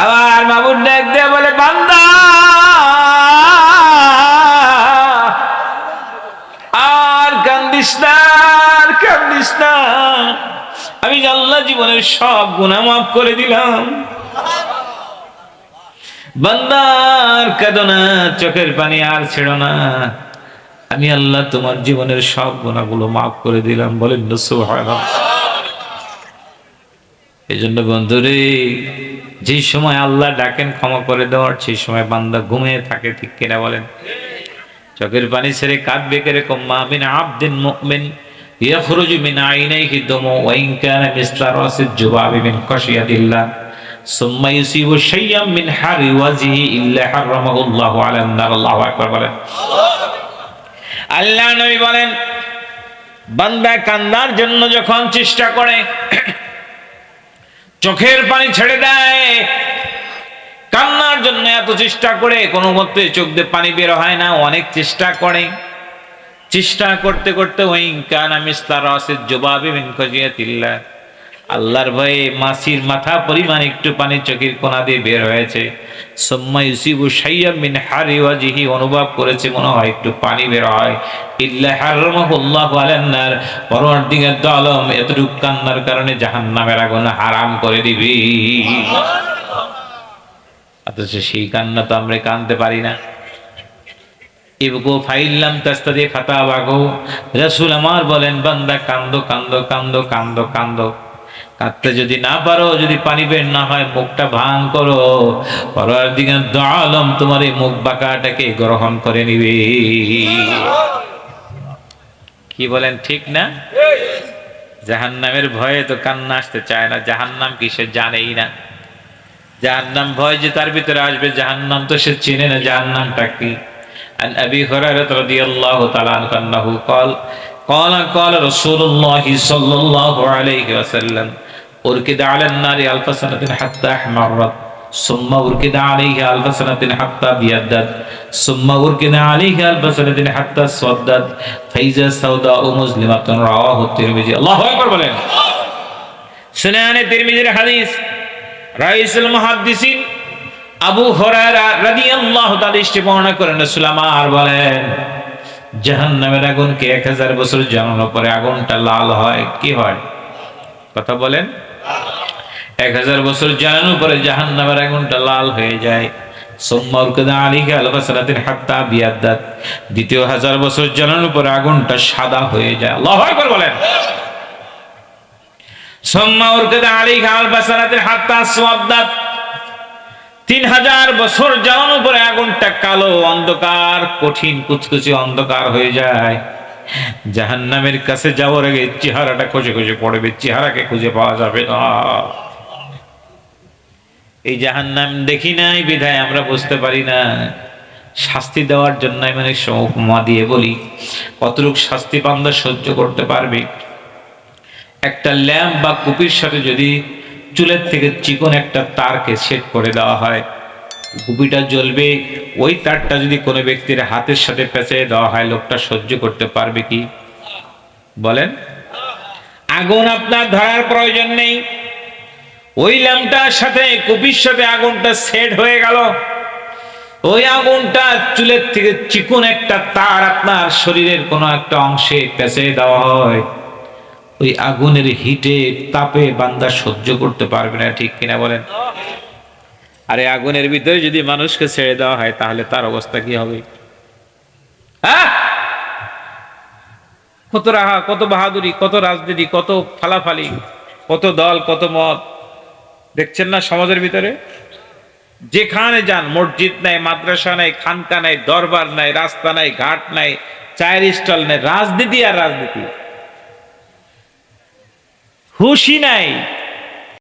আবার মাবুদ ডাক দিয়ে বলে, বান্দা আর কান্দিস না, আর কান্দিস না, আমি আল্লাহ জীবনের সব গুনাহ মাফ করে দিলাম। বান্দা আর কাঁদো না, চোখের পানি আর ছেড়ো না, আমি আল্লাহ তোমার জীবনের সব গুনাহগুলো মাফ করে দিলাম। বলেন না সুবহানাল্লাহ। এই জন্য বন্ধুরে, যে সময় আল্লাহ ডাকেন ক্ষমা করে দেওয়ার, সেই সময় বান্দা ঘুমিয়ে থাকে, ঠিক কিনা বলেন? চোখের পানি ছেড়ে কাঁদবে কিরকম? মা মিন আবদিন মুমিন ইয়াখরুজু মিন আইনাইহি দামু ওয়া ইন কানা মিসলা রাসিল জুবাবি মিন খাশিয়াতিল্লাহ সুম্মা ইউসিবু শাইয়্যাম মিন হারি ওয়াজহি ইল্লা হারামাহুল্লাহু আলান নার। আল্লাহু আকবার বলেন। আল্লাহ নবী বলেন, বান্দা কান্দার জন্য যখন চেষ্টা করে, চোখের পানি ছেড়ে দেয়, কান্নার জন্য এত চেষ্টা করে, কোনো মতে চোখ দিয়ে পানি বের হয় না, অনেক চেষ্টা করে, চেষ্টা করতে করতে ওই কানা মিসলা রাসিল জুবাবি মিন খাশিয়াতিল্লাহ, আল্লাহর ভয়ে মাছির মাথা পরিমাণ একটু পানি চোখের কোনা দিয়ে বের হয়েছে। সুম্মা ইউসিবু শাইয়্যাম মিন হারি ওয়াজহি, অনুভব করেছে মনে হয় একটু পানি বের হয়, ইল্লা হারামাহুল্লাহু আলান নার, পরওয়ারদিগার দু আলম এতটুকু কান্নার কারণে জাহান্নামের আগুন হারাম করে দিবি। অথচ সেই কান্না তো আমরা কানতে পারি না। ইবগু ফাইল্লাম তাস্তাদি ফাতাবাগু, রাসূল আমার বলেন, বান্দা কান্দো কান্দো কান্দো কান্দো কান্দো, কাঁদতে যদি না পারো, যদি পানি বের না হয়, মুখটা ভাঙ করো, পরওয়ারদিগার দু আলম তোমার এই মুখ বাঁকাটাকে গ্রহণ করে নিবে। কি বলেন, ঠিক না? জাহান্নামের ভয়ে তো কান্না আসতে চায় না। জাহান্নাম কি সে জানেই না? জাহান্নাম ভয় যে তার ভিতরে আসবে, জাহান্নাম তো সে চিনে না জাহান্নামটা কি। عن أبي هريرة رضي الله تعالى عنه أنه قال رسول الله صلى الله عليه وسلم أركد على النار ألف سنة حتى احمرت ثم أركد عليه ألف سنة حتى ابيضت ثم أركد عليه ألف سنة حتى اسودت فإذا سوداء مظلمة رواه الترمذي। الله أكبر বলেন। সুনানে তিরমিজির হাদিস। রাইসুল মুহাদ্দিসিন আবু হুরায়রা রাদিয়াল্লাহু তাআলা বর্ণনা করেন, রাসূল আমার বলেন, জাহান্নামের আগুনকে 1000 বছর জ্বালানোর পরে আগুনটা লাল হয়। কি হয়? কথা বলেন। 1000 বছর জ্বালানোর পরে জাহান্নামের আগুনটা লাল হয়ে যায়। সুম্মা উরকিদা আলাইহি আলফা সানাতিন হাত্তা বিয়াদ্দাত, দ্বিতীয় 1000 বছর জ্বালানোর পরে আগুনটা সাদা হয়ে যায়। আল্লাহু আকবার বলেন। সুম্মা উরকিদা আলাইহি আলফা সানাতিন হাত্তা আসওয়াদ্দাত, 3000 বছর জ্বালানোর পরে আগুনটা কালো অন্ধকার, কঠিন কুচকুচে অন্ধকার হয়ে যায়। জাহান্নামের কাছে যাওয়ার আগে চেহারাটা খুঁজে খুঁজে পড়বে, চেহারাকে খুঁজে পাওয়া যাবে না। এই জাহান্নাম দেখি নাই বিধায় আমরা বুঝতে পারি না। শাস্তি দেওয়ার জন্য মানে উপমা দিয়ে বলি, কতটুকু শাস্তি বান্দা সহ্য করতে পারবে। একটা ল্যাম্প বা কুপির সাথে যদি চুলের থেকে চিকন একটা তারকে সেট করে দেওয়া হয়, কুপিটা জ্বলবে। ওই তারটা যদি কোনো ব্যক্তির হাতের সাথে পেঁচিয়ে দেওয়া হয়, লোকটা সহ্য করতে পারবে কি? বলেন। আগুন আপনার ধরার প্রয়োজন নেই, ওই ল্যাম্পটার সাথে কুপির সাথে আগুনটা সেট হয়ে গেল। ওই আগুনটা চুলের থেকে চিকন একটা তার আপনার শরীরের কোনো একটা অংশে পেঁচিয়ে দেওয়া হয়, ওই আগুনের হিটে তাপে বান্দা সহ্য করতে পারবে না, ঠিক কিনা বলেন? আরে আগুনের ভিতরে যদি মানুষকে ছেড়ে দেওয়া হয়, তাহলে তার অবস্থা কি হবে? কত রাহা, কত বাহাদুরি, কত রাজনীতি, কত ফালাফালি, কত দল, কত মত দেখছেন না সমাজের ভিতরে? যেখানে যান, মসজিদ নাই, মাদ্রাসা নাই, খানকা নাই, দরবার নাই, রাস্তা নাই, ঘাট নাই, চায়ের স্টল নাই, রাজনীতি আর রাজনীতি, হুশই নাই।